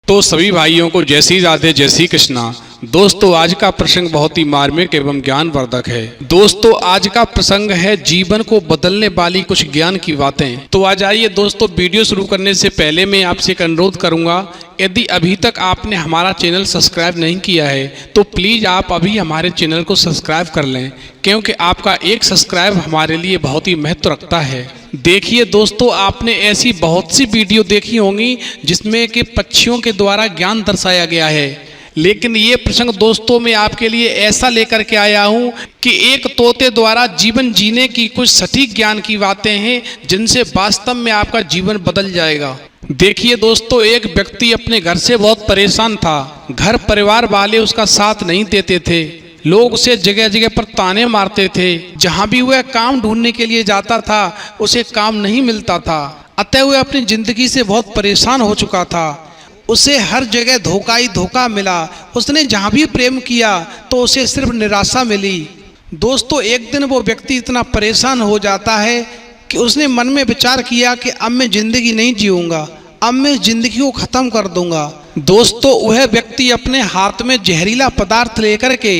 तो सभी भाइयों को जय श्री राधे जय श्री कृष्णा। दोस्तों आज का प्रसंग बहुत ही मार्मिक एवं ज्ञानवर्धक है। दोस्तों आज का प्रसंग है जीवन को बदलने वाली कुछ ज्ञान की बातें। तो आज आइए दोस्तों, वीडियो शुरू करने से पहले मैं आपसे एक अनुरोध करूंगा, यदि अभी तक आपने हमारा चैनल सब्सक्राइब नहीं किया है तो प्लीज़ आप अभी हमारे चैनल को सब्सक्राइब कर लें, क्योंकि आपका एक सब्सक्राइब हमारे लिए बहुत ही महत्व रखता है। देखिए दोस्तों, आपने ऐसी बहुत सी वीडियो देखी होंगी जिसमें कि पक्षियों के द्वारा ज्ञान दर्शाया गया है, लेकिन ये प्रसंग दोस्तों मैं आपके लिए ऐसा लेकर के आया हूँ कि एक तोते द्वारा जीवन जीने की कुछ सटीक ज्ञान की बातें हैं जिनसे वास्तव में आपका जीवन बदल जाएगा। देखिए दोस्तों, एक व्यक्ति अपने घर से बहुत परेशान था। घर परिवार वाले उसका साथ नहीं देते थे, लोग उसे जगह जगह पर ताने मारते थे। जहाँ भी वह काम ढूंढने के लिए जाता था उसे काम नहीं मिलता था, अतः वह अपनी जिंदगी से बहुत परेशान हो चुका था। उसे हर जगह धोखा ही धोखा मिला। उसने जहाँ भी प्रेम किया तो उसे सिर्फ निराशा मिली। दोस्तों एक दिन वो व्यक्ति इतना परेशान हो जाता है कि उसने मन में विचार किया कि अब मैं ज़िंदगी नहीं जीऊँगा, अब मैं ज़िंदगी को ख़त्म कर दूंगा। दोस्तों वह व्यक्ति अपने हाथ में जहरीला पदार्थ लेकर के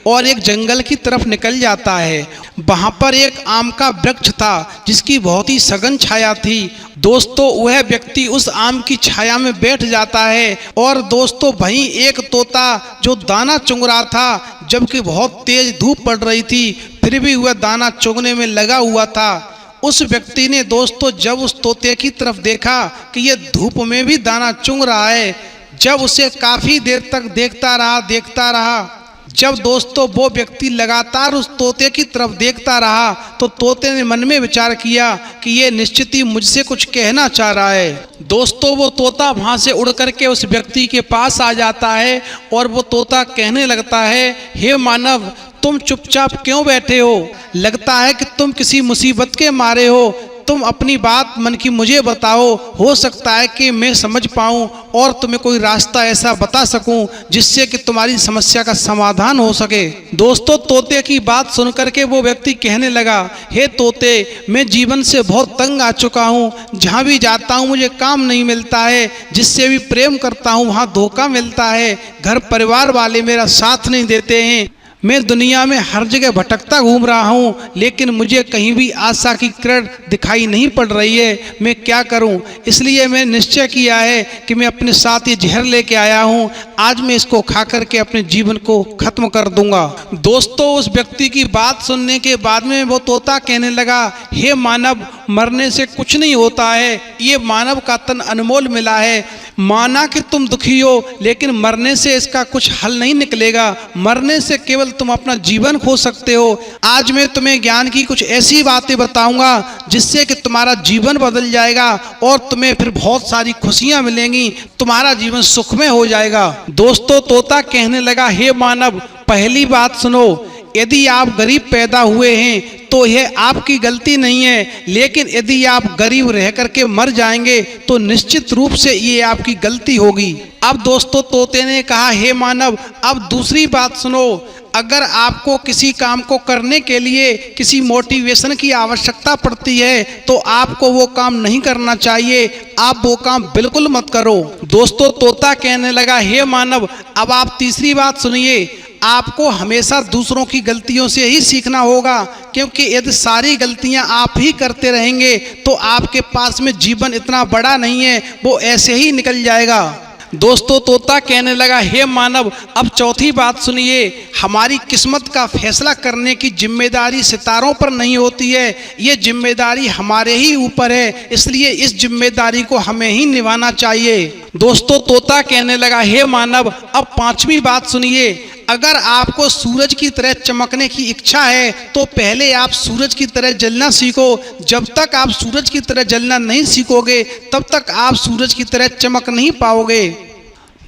और एक जंगल की तरफ निकल जाता है। वहाँ पर एक आम का वृक्ष था जिसकी बहुत ही सघन छाया थी। दोस्तों वह व्यक्ति उस आम की छाया में बैठ जाता है और दोस्तों वहीं एक तोता जो दाना चुग रहा था, जबकि बहुत तेज धूप पड़ रही थी फिर भी वह दाना चुगने में लगा हुआ था। उस व्यक्ति ने दोस्तों जब उस तोते की तरफ देखा कि ये धूप में भी दाना चुग रहा है, जब उसे काफ़ी देर तक देखता रहा, जब दोस्तों वो व्यक्ति लगातार उस तोते की तरफ देखता रहा तो तोते ने मन में विचार किया कि ये निश्चित ही मुझसे कुछ कहना चाह रहा है। दोस्तों वो तोता वहाँ से उड़ करके उस व्यक्ति के पास आ जाता है और वो तोता कहने लगता है, हे मानव, तुम चुपचाप क्यों बैठे हो? लगता है कि तुम किसी मुसीबत के मारे हो। तुम अपनी बात मन की मुझे बताओ, हो सकता है कि मैं समझ पाऊँ और तुम्हें कोई रास्ता ऐसा बता सकूं जिससे कि तुम्हारी समस्या का समाधान हो सके। दोस्तों तोते की बात सुन करके वो व्यक्ति कहने लगा, हे तोते, मैं जीवन से बहुत तंग आ चुका हूँ। जहाँ भी जाता हूँ मुझे काम नहीं मिलता है, जिससे भी प्रेम करता हूँ वहाँ धोखा मिलता है, घर परिवार वाले मेरा साथ नहीं देते हैं। मैं दुनिया में हर जगह भटकता घूम रहा हूँ, लेकिन मुझे कहीं भी आशा की किरण दिखाई नहीं पड़ रही है। मैं क्या करूँ? इसलिए मैं निश्चय किया है कि मैं अपने साथ ये जहर लेके आया हूँ। आज मैं इसको खा करके अपने जीवन को खत्म कर दूंगा। दोस्तों उस व्यक्ति की बात सुनने के बाद में वो तोता कहने लगा, हे मानव, मरने से कुछ नहीं होता है। ये मानव का तन अनमोल मिला है। माना कि तुम दुखी हो, लेकिन मरने से इसका कुछ हल नहीं निकलेगा। मरने से केवल तुम अपना जीवन खो सकते हो। आज मैं तुम्हें ज्ञान की कुछ ऐसी बातें बताऊंगा जिससे कि तुम्हारा जीवन बदल जाएगा और तुम्हें फिर बहुत सारी खुशियां मिलेंगी, तुम्हारा जीवन सुखमय हो जाएगा। दोस्तों तोता कहने लगा, हे मानव, पहली बात सुनो, यदि आप गरीब पैदा हुए हैं तो यह आपकी गलती नहीं है, लेकिन यदि आप गरीब रह करके मर जाएंगे तो निश्चित रूप से ये आपकी गलती होगी। अब दोस्तों तोते ने कहा, हे मानव, अब दूसरी बात सुनो, अगर आपको किसी काम को करने के लिए किसी मोटिवेशन की आवश्यकता पड़ती है तो आपको वो काम नहीं करना चाहिए, आप वो काम बिल्कुल मत करो। दोस्तों तोता कहने लगा, हे मानव, अब आप तीसरी बात सुनिए, आपको हमेशा दूसरों की गलतियों से ही सीखना होगा, क्योंकि यदि सारी गलतियां आप ही करते रहेंगे तो आपके पास में जीवन इतना बड़ा नहीं है, वो ऐसे ही निकल जाएगा। दोस्तों तोता कहने लगा, हे मानव, अब चौथी बात सुनिए, हमारी किस्मत का फैसला करने की जिम्मेदारी सितारों पर नहीं होती है, ये जिम्मेदारी हमारे ही ऊपर है, इसलिए इस जिम्मेदारी को हमें ही निभाना चाहिए। दोस्तों तोता कहने लगा, हे मानव, अब पांचवी बात सुनिए, अगर आपको सूरज की तरह चमकने की इच्छा है तो पहले आप सूरज की तरह जलना सीखो। जब तक आप सूरज की तरह जलना नहीं सीखोगे तब तक आप सूरज की तरह चमक नहीं पाओगे।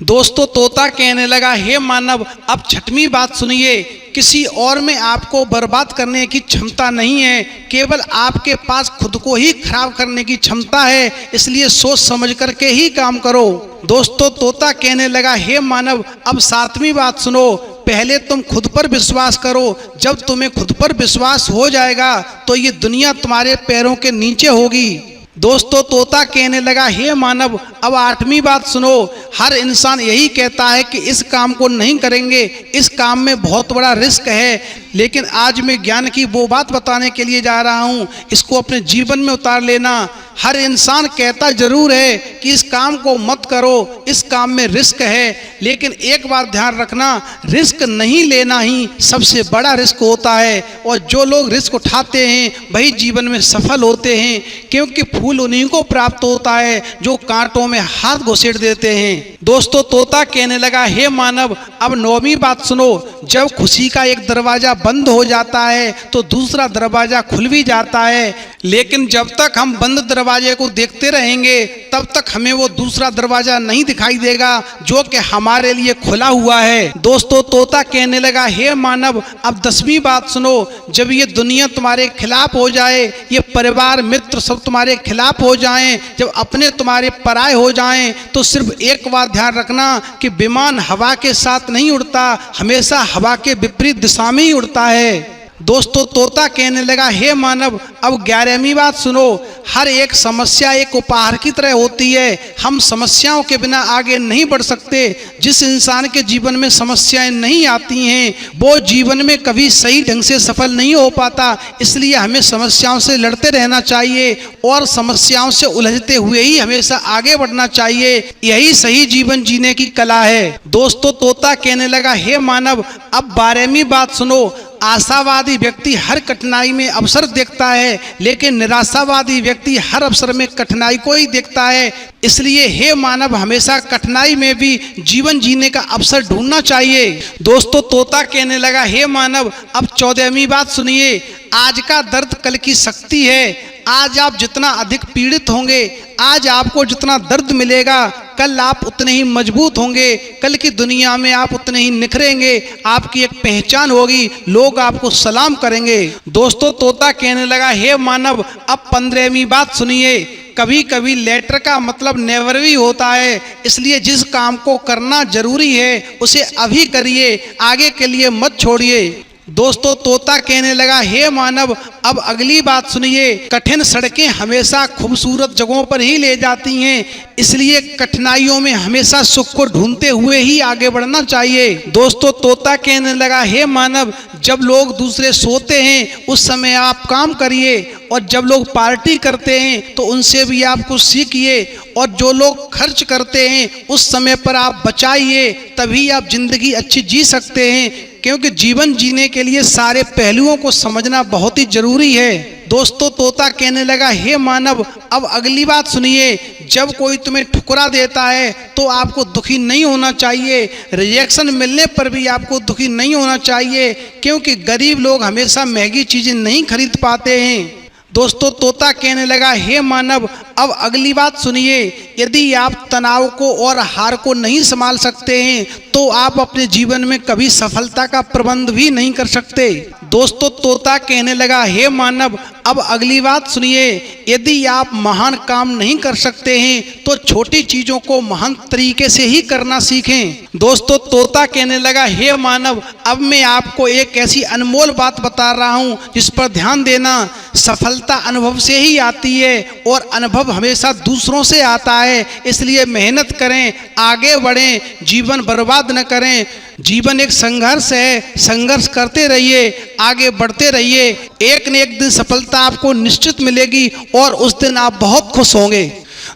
दोस्तों तोता कहने लगा, हे मानव, अब छठवीं बात सुनिए, किसी और में आपको बर्बाद करने की क्षमता नहीं है, केवल आपके पास खुद को ही खराब करने की क्षमता है, इसलिए सोच समझ करके ही काम करो। दोस्तों तोता कहने लगा, हे मानव, अब सातवीं बात सुनो, पहले तुम खुद पर विश्वास करो। जब तुम्हें खुद पर विश्वास हो जाएगा तो ये दुनिया तुम्हारे पैरों के नीचे होगी। दोस्तों तोता कहने लगा, हे मानव, अब 8वीं बात सुनो। हर इंसान यही कहता है कि इस काम को नहीं करेंगे, इस काम में बहुत बड़ा रिस्क है, लेकिन आज मैं ज्ञान की वो बात बताने के लिए जा रहा हूँ, इसको अपने जीवन में उतार लेना। हर इंसान कहता जरूर है कि इस काम को मत करो, इस काम में रिस्क है, लेकिन एक बात ध्यान रखना, रिस्क नहीं लेना ही सबसे बड़ा रिस्क होता है। और जो लोग रिस्क उठाते हैं वही जीवन में सफल होते हैं, क्योंकि फूल उन्हीं को प्राप्त होता है जो कांटों में हाथ घुसेड़ देते हैं। दोस्तों तोता कहने लगा, हे मानव, अब 9वीं बात सुनो। जब खुशी का एक दरवाजा बंद हो जाता है तो दूसरा दरवाजा खुल भी जाता है, लेकिन जब तक हम बंद दरवाजे को देखते रहेंगे तब तक हमें वो दूसरा दरवाजा नहीं दिखाई देगा जो कि हमारे लिए खुला हुआ है। दोस्तों तोता कहने लगा, हे मानव, अब 10वीं बात सुनो। जब ये दुनिया तुम्हारे खिलाफ हो जाए, ये परिवार मित्र सब तुम्हारे खिलाफ हो जाएं, जब अपने तुम्हारे पराए हो जाएं, तो सिर्फ एक बात ध्यान रखना कि विमान हवा के साथ नहीं उड़ता, हमेशा हवा के विपरीत दिशा में ही उड़ता है। दोस्तों तोता कहने लगा, हे मानव, अब 11वीं बात सुनो। हर एक समस्या एक उपहार की तरह होती है, हम समस्याओं के बिना आगे नहीं बढ़ सकते। जिस इंसान के जीवन में समस्याएं नहीं आती हैं वो जीवन में कभी सही ढंग से सफल नहीं हो पाता। इसलिए हमें समस्याओं से लड़ते रहना चाहिए और समस्याओं से उलझते हुए ही हमेशा आगे बढ़ना चाहिए, यही सही जीवन जीने की कला है। दोस्तों तोता कहने लगा, हे मानव, अब 12वीं बात सुनो। आशावादी व्यक्ति हर कठिनाई में अवसर देखता है, लेकिन निराशावादी व्यक्ति हर अवसर में कठिनाई को ही देखता है। इसलिए हे मानव, हमेशा कठिनाई में भी जीवन जीने का अवसर ढूंढना चाहिए। दोस्तों तोता कहने लगा, हे मानव, अब 14वीं बात सुनिए। आज का दर्द कल की शक्ति है। आज आप जितना अधिक पीड़ित होंगे, आज आपको जितना दर्द मिलेगा, कल आप उतने ही मजबूत होंगे, कल की दुनिया में आप उतने ही निखरेंगे, आपकी एक पहचान होगी, लोग आपको सलाम करेंगे। दोस्तों तोता कहने लगा, हे मानव, अब 15वीं बात सुनिए। कभी कभी लेटर का मतलब नेवर भी होता है, इसलिए जिस काम को करना जरूरी है उसे अभी करिए, आगे के लिए मत छोड़िए। दोस्तों तोता कहने लगा, हे मानव, अब अगली बात सुनिए। कठिन सड़कें हमेशा खूबसूरत जगहों पर ही ले जाती हैं, इसलिए कठिनाइयों में हमेशा सुख को ढूंढते हुए ही आगे बढ़ना चाहिए। दोस्तों तोता कहने लगा, हे मानव, जब लोग दूसरे सोते हैं उस समय आप काम करिए, और जब लोग पार्टी करते हैं तो उनसे भी आप कुछ सीखिए, और जो लोग खर्च करते हैं उस समय पर आप बचाइए, तभी आप जिंदगी अच्छी जी सकते हैं, क्योंकि जीवन जीने के लिए सारे पहलुओं को समझना बहुत ही जरूरी है। दोस्तों तोता कहने लगा, हे मानव, अब अगली बात सुनिए। जब कोई तुम्हें ठुकरा देता है तो आपको दुखी नहीं होना चाहिए, रिजेक्शन मिलने पर भी आपको दुखी नहीं होना चाहिए, क्योंकि गरीब लोग हमेशा महंगी चीजें नहीं खरीद पाते हैं। दोस्तों तोता कहने लगा, हे मानव, अब अगली बात सुनिए। यदि आप तनाव को और हार को नहीं संभाल सकते हैं तो आप अपने जीवन में कभी सफलता का प्रबंध भी नहीं कर सकते। दोस्तों तोता कहने लगा, हे मानव, अब अगली बात सुनिए। यदि आप महान काम नहीं कर सकते हैं तो छोटी चीजों को महान तरीके से ही करना सीखें। दोस्तों तोता कहने लगा, हे मानव, अब मैं आपको एक ऐसी अनमोल बात बता रहा हूँ जिस पर ध्यान देना। सफलता अनुभव से ही आती है और अनुभव हमेशा दूसरों से आता है, इसलिए मेहनत करें, आगे बढ़ें, जीवन बर्बाद न करें। जीवन एक संघर्ष है, संघर्ष करते रहिए, आगे बढ़ते रहिए, एक न एक दिन सफलता आपको निश्चित मिलेगी और उस दिन आप बहुत खुश होंगे।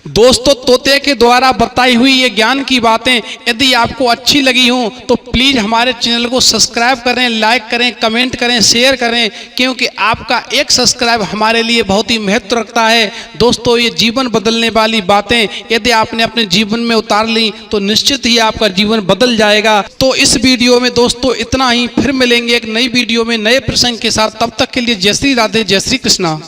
दोस्तों तोते के द्वारा बताई हुई ये ज्ञान की बातें यदि आपको अच्छी लगी हों तो प्लीज़ हमारे चैनल को सब्सक्राइब करें, लाइक करें, कमेंट करें, शेयर करें, क्योंकि आपका एक सब्सक्राइब हमारे लिए बहुत ही महत्व रखता है। दोस्तों ये जीवन बदलने वाली बातें यदि आपने अपने जीवन में उतार ली तो निश्चित ही आपका जीवन बदल जाएगा। तो इस वीडियो में दोस्तों इतना ही, फिर मिलेंगे एक नई वीडियो में नए प्रसंग के साथ। तब तक के लिए जय श्री राधे, जय श्री कृष्णा।